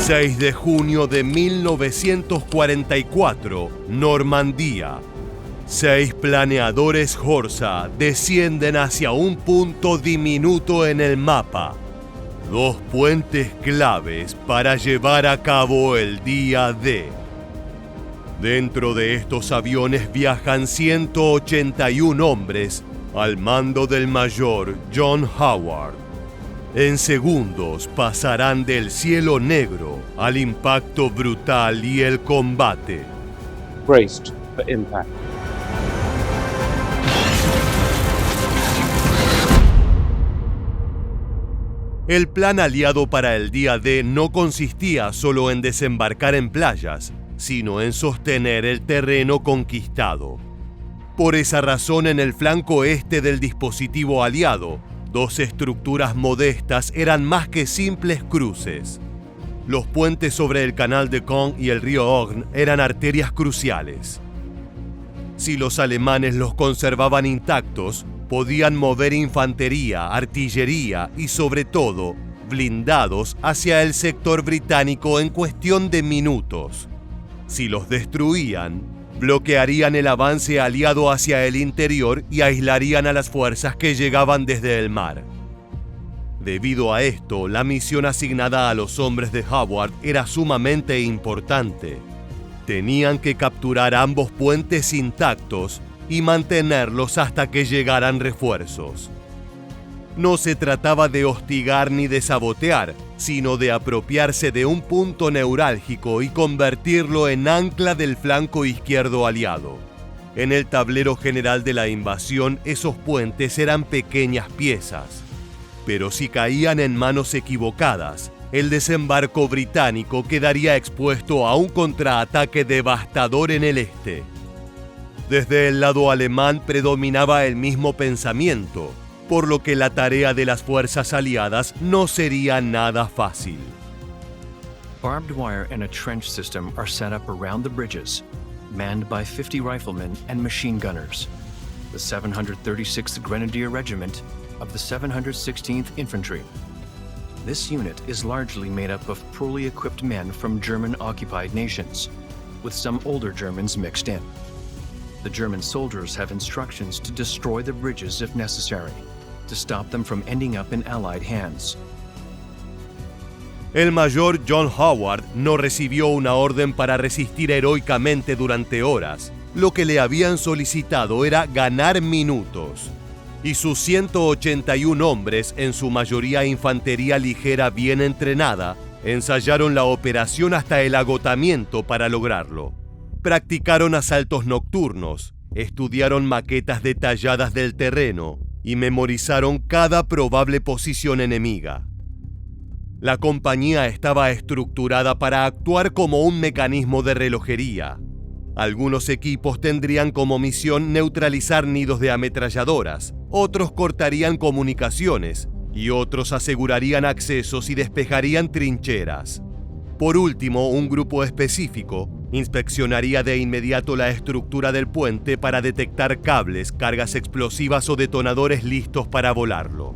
6 de junio de 1944, Normandía. 6 planeadores Horsa descienden hacia un punto diminuto en el mapa. 2 puentes claves para llevar a cabo el día D. Dentro de estos aviones viajan 181 hombres al mando del mayor John Howard. En segundos pasarán del cielo negro al impacto brutal y el combate. Braced for impact. El plan aliado para el día D no consistía solo en desembarcar en playas, sino en sostener el terreno conquistado. Por esa razón, en el flanco este del dispositivo aliado, 2 estructuras modestas eran más que simples cruces. Los puentes sobre el canal de Caen y el río Orne eran arterias cruciales. Si los alemanes los conservaban intactos, podían mover infantería, artillería y, sobre todo, blindados hacia el sector británico en cuestión de minutos. Si los destruían, bloquearían el avance aliado hacia el interior y aislarían a las fuerzas que llegaban desde el mar. Debido a esto, la misión asignada a los hombres de Howard era sumamente importante. Tenían que capturar ambos puentes intactos y mantenerlos hasta que llegaran refuerzos. No se trataba de hostigar ni de sabotear, sino de apropiarse de un punto neurálgico y convertirlo en ancla del flanco izquierdo aliado. En el tablero general de la invasión, esos puentes eran pequeñas piezas, pero si caían en manos equivocadas, el desembarco británico quedaría expuesto a un contraataque devastador en el este. Desde el lado alemán predominaba el mismo pensamiento, por lo que la tarea de las fuerzas aliadas no sería nada fácil. Barbed wire and a trench system are set up around the bridges, manned by 50 riflemen and machine gunners. The 736th Grenadier Regiment of the 716th Infantry. This unit is largely made up of poorly equipped men from German-occupied nations, with some older Germans mixed in. The German soldiers have instructions to destroy the bridges if necessary, to stop them from ending up in Allied hands. El mayor John Howard no recibió una orden para resistir heroicamente durante horas. Lo que le habían solicitado era ganar minutos. Y sus 181 hombres, en su mayoría infantería ligera bien entrenada, ensayaron la operación hasta el agotamiento para lograrlo. Practicaron asaltos nocturnos, estudiaron maquetas detalladas del terreno y memorizaron cada probable posición enemiga. La compañía estaba estructurada para actuar como un mecanismo de relojería. Algunos equipos tendrían como misión neutralizar nidos de ametralladoras, otros cortarían comunicaciones y otros asegurarían accesos y despejarían trincheras. Por último, un grupo específico inspeccionaría de inmediato la estructura del puente para detectar cables, cargas explosivas o detonadores listos para volarlo.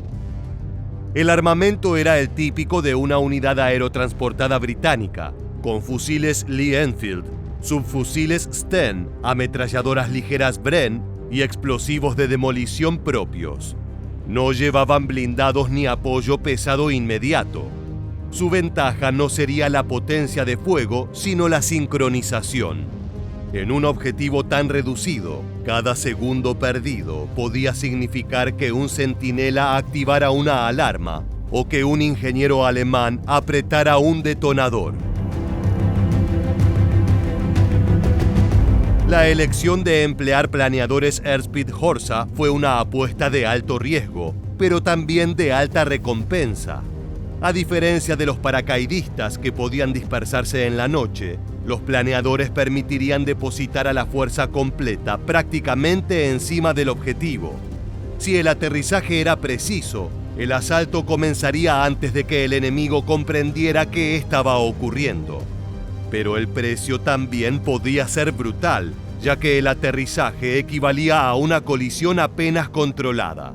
El armamento era el típico de una unidad aerotransportada británica, con fusiles Lee Enfield, subfusiles Sten, ametralladoras ligeras Bren y explosivos de demolición propios. No llevaban blindados ni apoyo pesado inmediato. Su ventaja no sería la potencia de fuego, sino la sincronización. En un objetivo tan reducido, cada segundo perdido podía significar que un centinela activara una alarma o que un ingeniero alemán apretara un detonador. La elección de emplear planeadores Airspeed Horsa fue una apuesta de alto riesgo, pero también de alta recompensa. A diferencia de los paracaidistas que podían dispersarse en la noche, los planeadores permitirían depositar a la fuerza completa prácticamente encima del objetivo. Si el aterrizaje era preciso, el asalto comenzaría antes de que el enemigo comprendiera qué estaba ocurriendo. Pero el precio también podía ser brutal, ya que el aterrizaje equivalía a una colisión apenas controlada.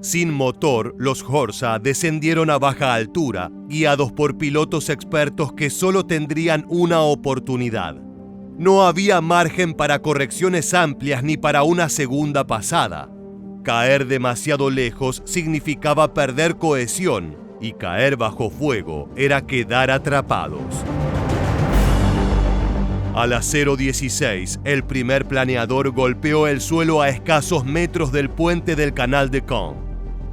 Sin motor, los Horsa descendieron a baja altura, guiados por pilotos expertos que solo tendrían una oportunidad. No había margen para correcciones amplias ni para una segunda pasada. Caer demasiado lejos significaba perder cohesión, y caer bajo fuego era quedar atrapados. A las 0:16, el primer planeador golpeó el suelo a escasos metros del puente del Canal de Caen.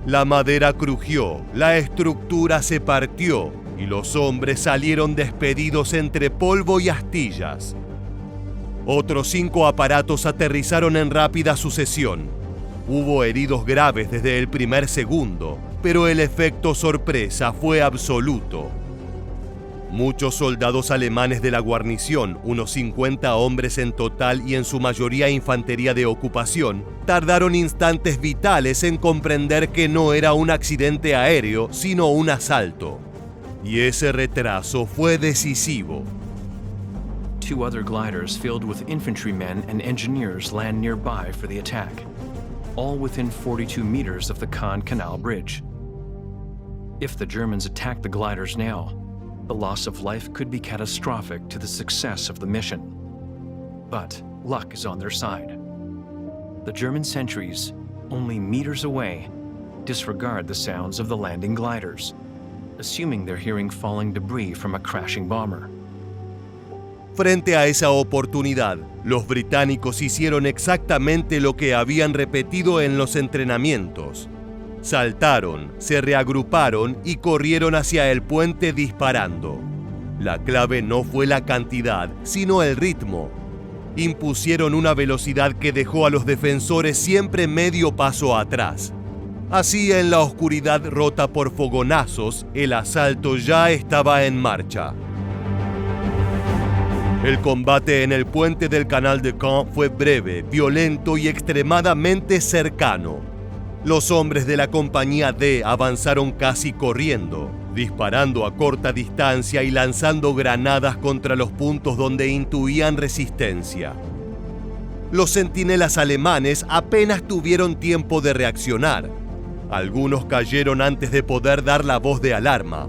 La madera crujió, la estructura se partió y los hombres salieron despedidos entre polvo y astillas. Otros 5 aparatos aterrizaron en rápida sucesión. Hubo heridos graves desde el primer segundo, pero el efecto sorpresa fue absoluto. Muchos soldados alemanes de la guarnición, unos 50 hombres en total y en su mayoría infantería de ocupación, tardaron instantes vitales en comprender que no era un accidente aéreo, sino un asalto. Y ese retraso fue decisivo. 2 other gliders filled with infantrymen and engineers land nearby for the attack, all within 42 meters of the Caen Canal Bridge. If the Germans attacked the gliders now, the loss of life could be catastrophic to the success of the mission. But luck is on their side. The German sentries, only meters away, disregard the sounds of the landing gliders, assuming they're hearing falling debris from a crashing bomber. Frente a esa oportunidad, los británicos hicieron exactamente lo que habían repetido en los entrenamientos. Saltaron, se reagruparon y corrieron hacia el puente disparando. La clave no fue la cantidad, sino el ritmo. Impusieron una velocidad que dejó a los defensores siempre medio paso atrás. Así, en la oscuridad rota por fogonazos, el asalto ya estaba en marcha. El combate en el puente del Canal de Caen fue breve, violento y extremadamente cercano. Los hombres de la compañía D avanzaron casi corriendo, disparando a corta distancia y lanzando granadas contra los puntos donde intuían resistencia. Los centinelas alemanes apenas tuvieron tiempo de reaccionar. Algunos cayeron antes de poder dar la voz de alarma.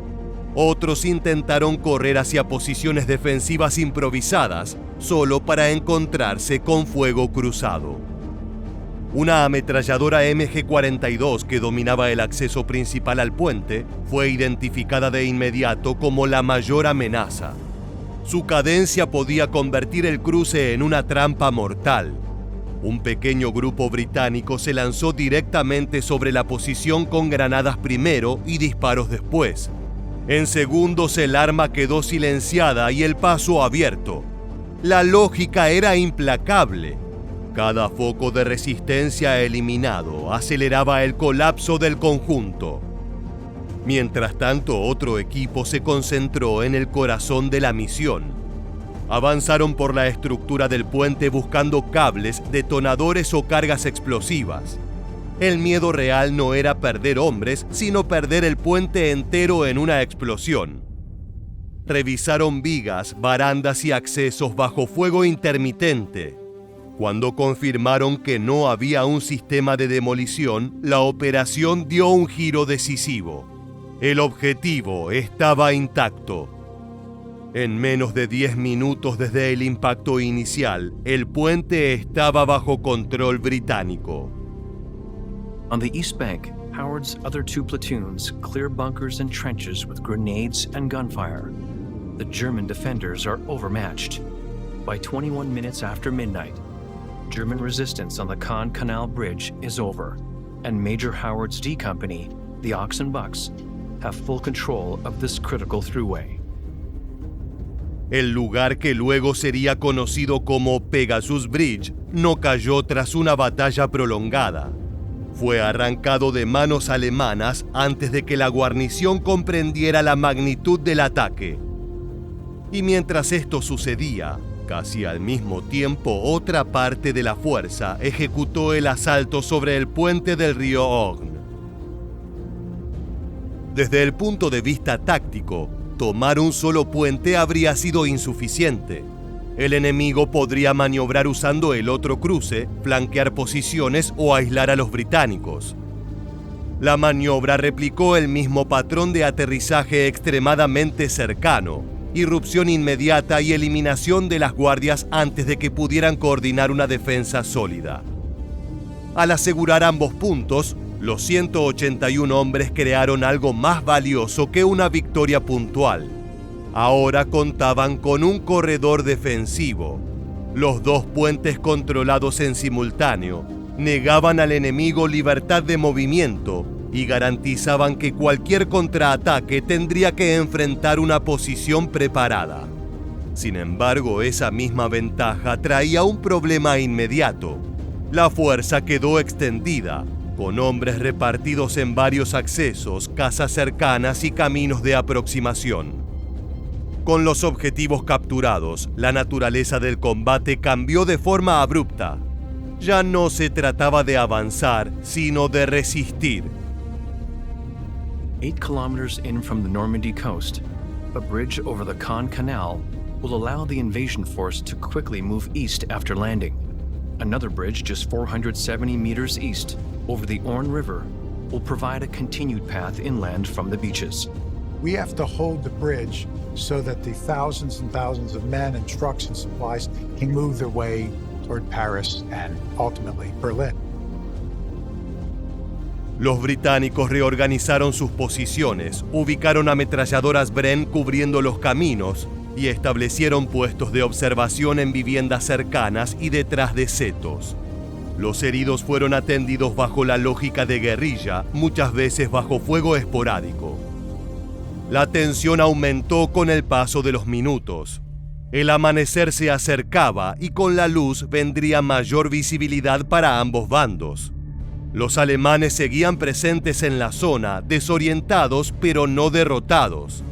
Otros intentaron correr hacia posiciones defensivas improvisadas, solo para encontrarse con fuego cruzado. Una ametralladora MG-42 que dominaba el acceso principal al puente fue identificada de inmediato como la mayor amenaza. Su cadencia podía convertir el cruce en una trampa mortal. Un pequeño grupo británico se lanzó directamente sobre la posición con granadas primero y disparos después. En segundos el arma quedó silenciada y el paso abierto. La lógica era implacable. Cada foco de resistencia eliminado aceleraba el colapso del conjunto. Mientras tanto, otro equipo se concentró en el corazón de la misión. Avanzaron por la estructura del puente buscando cables, detonadores o cargas explosivas. El miedo real no era perder hombres, sino perder el puente entero en una explosión. Revisaron vigas, barandas y accesos bajo fuego intermitente. Cuando confirmaron que no había un sistema de demolición, la operación dio un giro decisivo. El objetivo estaba intacto. En menos de 10 minutos desde el impacto inicial, el puente estaba bajo control británico. On the east bank, Howard's other 2 platoons clear bunkers and trenches with grenades and gunfire. The German defenders are overmatched. By 21 minutes after midnight, German resistance on the Caen Canal Bridge is over, and Major Howard's D Company, the Ox and Bucks, have full control of this critical throughway. El lugar que luego sería conocido como Pegasus Bridge no cayó tras una batalla prolongada. Fue arrancado de manos alemanas antes de que la guarnición comprendiera la magnitud del ataque. Y mientras esto sucedía, casi al mismo tiempo, otra parte de la fuerza ejecutó el asalto sobre el puente del río Orne. Desde el punto de vista táctico, tomar un solo puente habría sido insuficiente. El enemigo podría maniobrar usando el otro cruce, flanquear posiciones o aislar a los británicos. La maniobra replicó el mismo patrón de aterrizaje extremadamente cercano, irrupción inmediata y eliminación de las guardias antes de que pudieran coordinar una defensa sólida. Al asegurar ambos puntos, los 181 hombres crearon algo más valioso que una victoria puntual. Ahora contaban con un corredor defensivo. Los dos puentes controlados en simultáneo negaban al enemigo libertad de movimiento y garantizaban que cualquier contraataque tendría que enfrentar una posición preparada. Sin embargo, esa misma ventaja traía un problema inmediato. La fuerza quedó extendida, con hombres repartidos en varios accesos, casas cercanas y caminos de aproximación. Con los objetivos capturados, la naturaleza del combate cambió de forma abrupta. Ya no se trataba de avanzar, sino de resistir. 8 kilometers in from the Normandy coast, a bridge over the Caen Canal will allow the invasion force to quickly move east after landing. Another bridge just 470 meters east, over the Orne River, will provide a continued path inland from the beaches. We have to hold the bridge so that the thousands and thousands of men and trucks and supplies can move their way toward Paris and ultimately Berlin. Los británicos reorganizaron sus posiciones, ubicaron ametralladoras Bren cubriendo los caminos y establecieron puestos de observación en viviendas cercanas y detrás de setos. Los heridos fueron atendidos bajo la lógica de guerrilla, muchas veces bajo fuego esporádico. La tensión aumentó con el paso de los minutos. El amanecer se acercaba y con la luz vendría mayor visibilidad para ambos bandos. Los alemanes seguían presentes en la zona, desorientados pero no derrotados.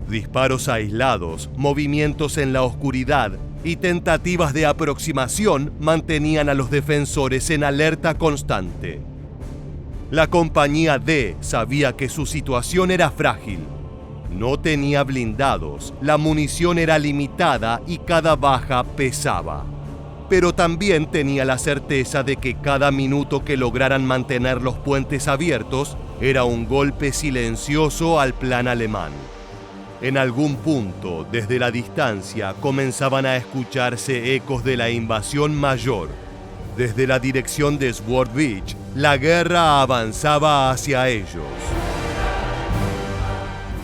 Disparos aislados, movimientos en la oscuridad y tentativas de aproximación mantenían a los defensores en alerta constante. La compañía D sabía que su situación era frágil. No tenía blindados, la munición era limitada y cada baja pesaba. Pero también tenía la certeza de que cada minuto que lograran mantener los puentes abiertos era un golpe silencioso al plan alemán. En algún punto, desde la distancia, comenzaban a escucharse ecos de la invasión mayor. Desde la dirección de Sword Beach, la guerra avanzaba hacia ellos.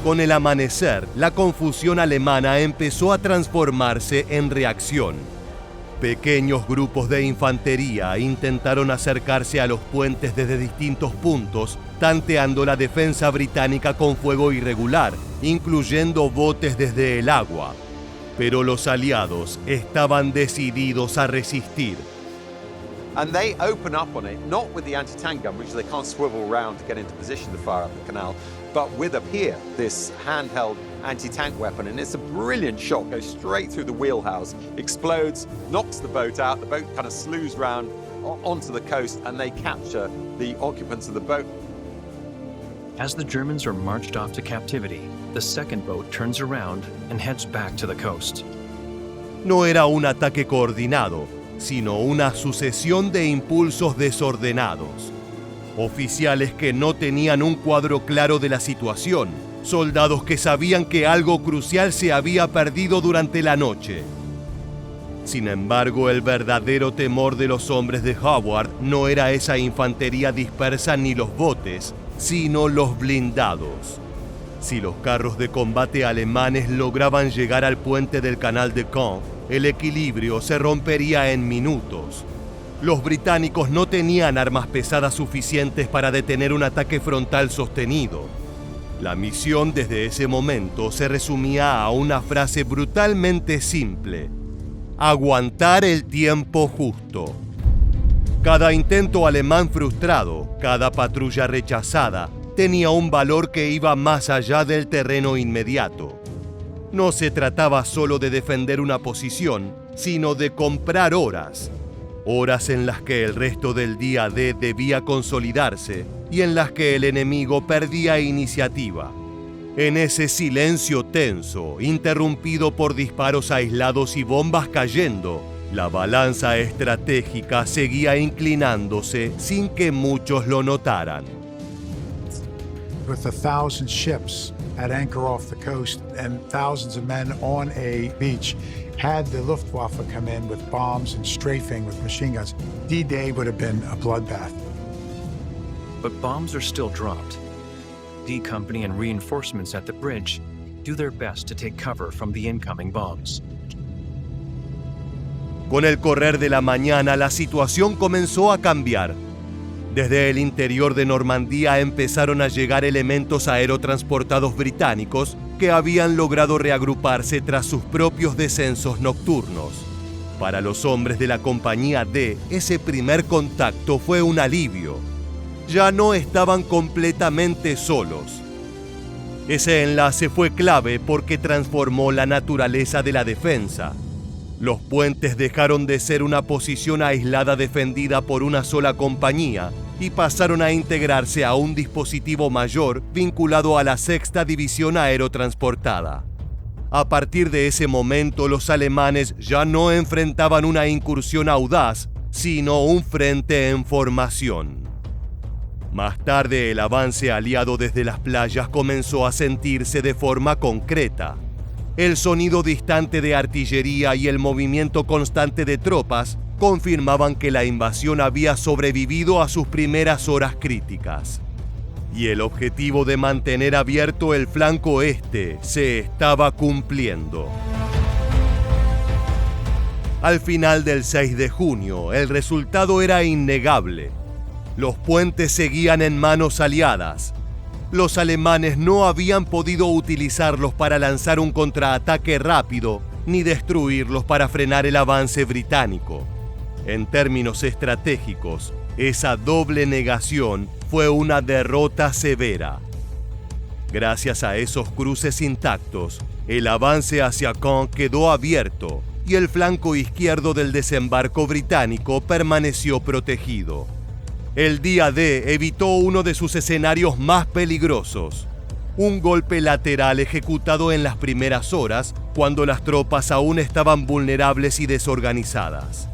Con el amanecer, la confusión alemana empezó a transformarse en reacción. Pequeños grupos de infantería intentaron acercarse a los puentes desde distintos puntos, tanteando la defensa británica con fuego irregular, incluyendo botes desde el agua. Pero los aliados estaban decididos a resistir. And they open up on it, not with the anti-tank gun, which they can't swivel around to get into position to fire up the canal, but with up here, this handheld anti-tank weapon. And it's a brilliant shot, goes straight through the wheelhouse, explodes, knocks the boat out, the boat kind of slews round onto the coast, and they capture the occupants of the boat. As the Germans are marched off to captivity, the second boat turns around and heads back to the coast. No era un ataque coordinado, sino una sucesión de impulsos desordenados. Oficiales que no tenían un cuadro claro de la situación, soldados que sabían que algo crucial se había perdido durante la noche. Sin embargo, el verdadero temor de los hombres de Howard no era esa infantería dispersa ni los botes, sino los blindados. Si los carros de combate alemanes lograban llegar al puente del canal de Caen, el equilibrio se rompería en minutos. Los británicos no tenían armas pesadas suficientes para detener un ataque frontal sostenido. La misión desde ese momento se resumía a una frase brutalmente simple: aguantar el tiempo justo. Cada intento alemán frustrado, cada patrulla rechazada, tenía un valor que iba más allá del terreno inmediato. No se trataba solo de defender una posición, sino de comprar horas. Horas en las que el resto del día D debía consolidarse y en las que el enemigo perdía iniciativa. En ese silencio tenso, interrumpido por disparos aislados y bombas cayendo, la balanza estratégica seguía inclinándose sin que muchos lo notaran. with 1,000 ships at anchor off the coast and thousands of men on a beach. Had the Luftwaffe come in with bombs and strafing with machine guns, D-Day would have been a bloodbath. But bombs are still dropped. D Company and reinforcements at the bridge do their best to take cover from the incoming bombs. Con el correr de la mañana, la situación comenzó a cambiar. Desde el interior de Normandía empezaron a llegar elementos aerotransportados británicos que habían logrado reagruparse tras sus propios descensos nocturnos. Para los hombres de la Compañía D, ese primer contacto fue un alivio. Ya no estaban completamente solos. Ese enlace fue clave porque transformó la naturaleza de la defensa. Los puentes dejaron de ser una posición aislada defendida por una sola compañía y pasaron a integrarse a un dispositivo mayor vinculado a la 6ª División Aerotransportada. A partir de ese momento, los alemanes ya no enfrentaban una incursión audaz, sino un frente en formación. Más tarde, el avance aliado desde las playas comenzó a sentirse de forma concreta. El sonido distante de artillería y el movimiento constante de tropas confirmaban que la invasión había sobrevivido a sus primeras horas críticas. Y el objetivo de mantener abierto el flanco este se estaba cumpliendo. Al final del 6 de junio, el resultado era innegable. Los puentes seguían en manos aliadas. Los alemanes no habían podido utilizarlos para lanzar un contraataque rápido ni destruirlos para frenar el avance británico. En términos estratégicos, esa doble negación fue una derrota severa. Gracias a esos cruces intactos, el avance hacia Caen quedó abierto y el flanco izquierdo del desembarco británico permaneció protegido. El día D evitó uno de sus escenarios más peligrosos, un golpe lateral ejecutado en las primeras horas cuando las tropas aún estaban vulnerables y desorganizadas.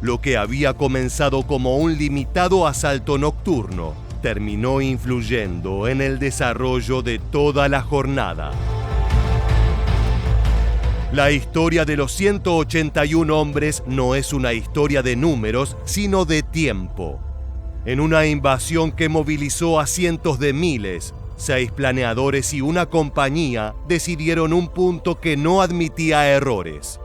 Lo que había comenzado como un limitado asalto nocturno terminó influyendo en el desarrollo de toda la jornada. La historia de los 181 hombres no es una historia de números, sino de tiempo. En una invasión que movilizó a cientos de miles, 6 planeadores y una compañía decidieron un punto que no admitía errores.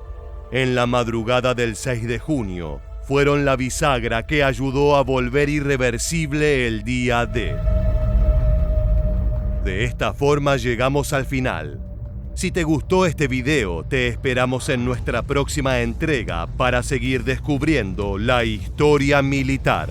En la madrugada del 6 de junio, fueron la bisagra que ayudó a volver irreversible el día D. De esta forma llegamos al final. Si te gustó este video, te esperamos en nuestra próxima entrega para seguir descubriendo la historia militar.